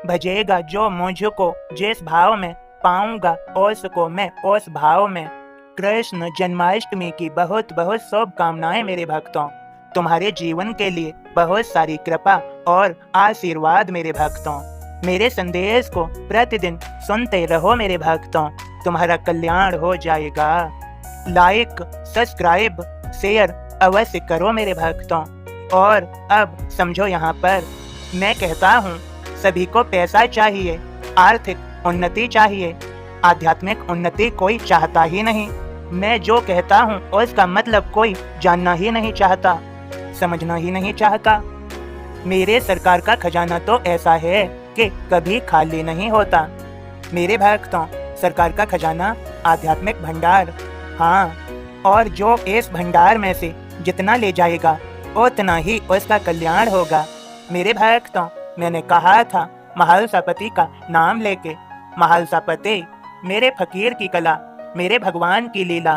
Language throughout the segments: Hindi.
भजेगा जो मुझको जिस भाव में, पाऊंगा उसको मैं उस भाव में। कृष्ण जन्माष्टमी की बहुत बहुत शुभकामनाएं मेरे भक्तों। तुम्हारे जीवन के लिए बहुत सारी कृपा और आशीर्वाद मेरे भक्तों। मेरे संदेश को प्रतिदिन सुनते रहो मेरे भक्तों, तुम्हारा कल्याण हो जाएगा। लाइक, सब्सक्राइब, शेयर अवश्य करो मेरे भक्तों। और अब समझो, यहाँ पर मैं कहता हूँ सभी को पैसा चाहिए, आर्थिक उन्नति चाहिए, आध्यात्मिक उन्नति कोई चाहता ही नहीं। मैं जो कहता हूँ उसका मतलब कोई जानना ही नहीं चाहता, समझना ही नहीं चाहता। मेरे सरकार का खजाना तो ऐसा है कि कभी खाली नहीं होता मेरे भक्तों। सरकार का खजाना आध्यात्मिक भंडार, हाँ, और जो इस भंडार में से जितना ले जाएगा उतना ही उसका कल्याण होगा मेरे भक्तों। मैंने कहा था महालसापति का नाम लेके, महालसापति मेरे फकीर की कला, मेरे भगवान की लीला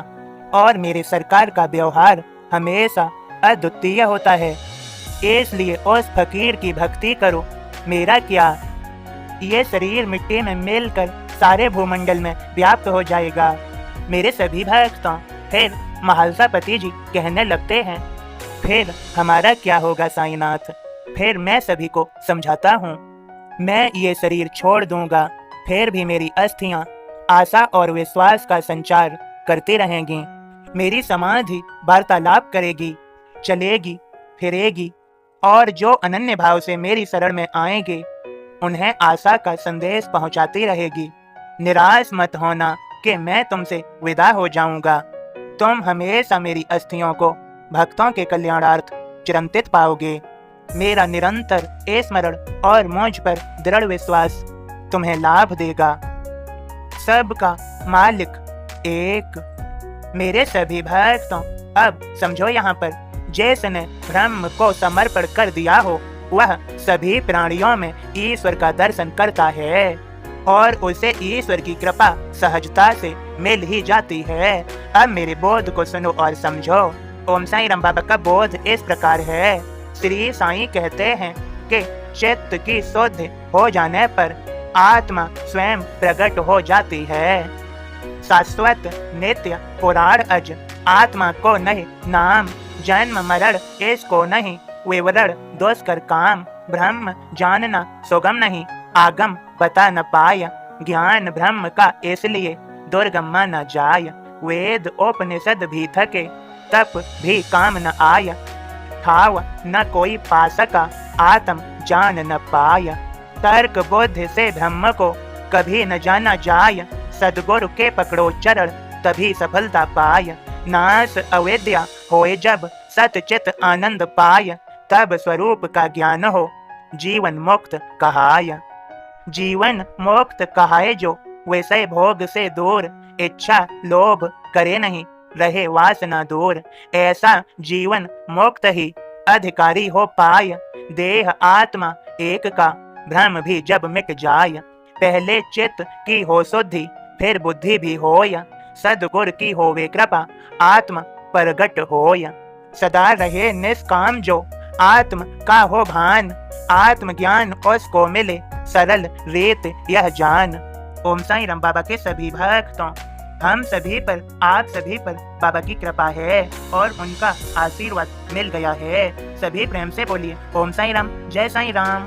और मेरे सरकार का व्यवहार हमेशा अद्वितीय होता है। इसलिए उस फकीर की भक्ति करो। मेरा क्या, ये शरीर मिट्टी में मिलकर सारे भूमंडल में व्याप्त हो जाएगा मेरे सभी भक्तों। फिर महालसापति जी कहने लगते हैं, फिर हमारा क्या होगा साईनाथ। फिर मैं सभी को समझाता हूँ, मैं ये शरीर छोड़ दूंगा, फिर भी मेरी अस्थियां आशा और विश्वास का संचार करती रहेंगी। मेरी समाधि वार्तालाप करेगी, चलेगी, फिरेगी, और जो अनन्य भाव से मेरी शरण में आएंगे उन्हें आशा का संदेश पहुंचाती रहेगी। निराश मत होना कि मैं तुमसे विदा हो जाऊंगा। तुम हमेशा मेरी अस्थियों को भक्तों के कल्याणार्थ चिरंतित पाओगे। मेरा निरंतर स्मरण और मुझ पर दृढ़ विश्वास तुम्हें लाभ देगा। सबका मालिक एक। मेरे सभी भक्तों, अब समझो, यहाँ पर जिसने ब्रह्म को समर्पण कर दिया हो वह सभी प्राणियों में ईश्वर का दर्शन करता है और उसे ईश्वर की कृपा सहजता से मिल ही जाती है। अब मेरे बोध को सुनो और समझो। ओम साईं राम बाबा का बोध इस प्रकार है। श्री साईं कहते हैं कि चित्त की शुद्धि हो जाने पर आत्मा स्वयं प्रकट हो जाती है। शाश्वत नित्य पुराण अज आत्मा को नहीं नाम, जन्म मरण इसको नहीं, विवरण दुष्कर काम। ब्रह्म जानना सुगम नहीं, आगम बता न पाया, ज्ञान ब्रह्म का इसलिए दुर्गम माना जाय। वेद उपनिषद भी थके, तप भी काम न आया, ठाव न कोई पा सका, आत्म जान न पाया। तर्क बुद्धि से ब्रह्म को कभी न जाना जाय, सद्गुरु के पकड़ो चरण तभी सफलता पाय। नाश अविद्या होए जब सतचित आनंद पाय, तब स्वरूप का ज्ञान हो जीवन मुक्त कहाय। जीवन मुक्त कहाए जो विषय भोग से दूर, इच्छा लोभ करे नहीं रहे वासना दूर। ऐसा जीवन मुक्त ही अधिकारी हो पाय। देह आत्मा एक का भ्रम भी जब मिट जाय, पहले चित्त की हो शुद्धि फिर बुद्धि भी होय। सद्गुर की होवे कृपा आत्मा प्रगट होय। सदा रहे निष्काम जो आत्म का हो भान, आत्मज्ञान उसको मिले सरल रीत यह जान। ओम साईं राम बाबा के सभी भक्तों, हम सभी पर, आप सभी पर बाबा की कृपा है और उनका आशीर्वाद मिल गया है। सभी प्रेम से बोलिए ओम साईं राम, जय साईं राम।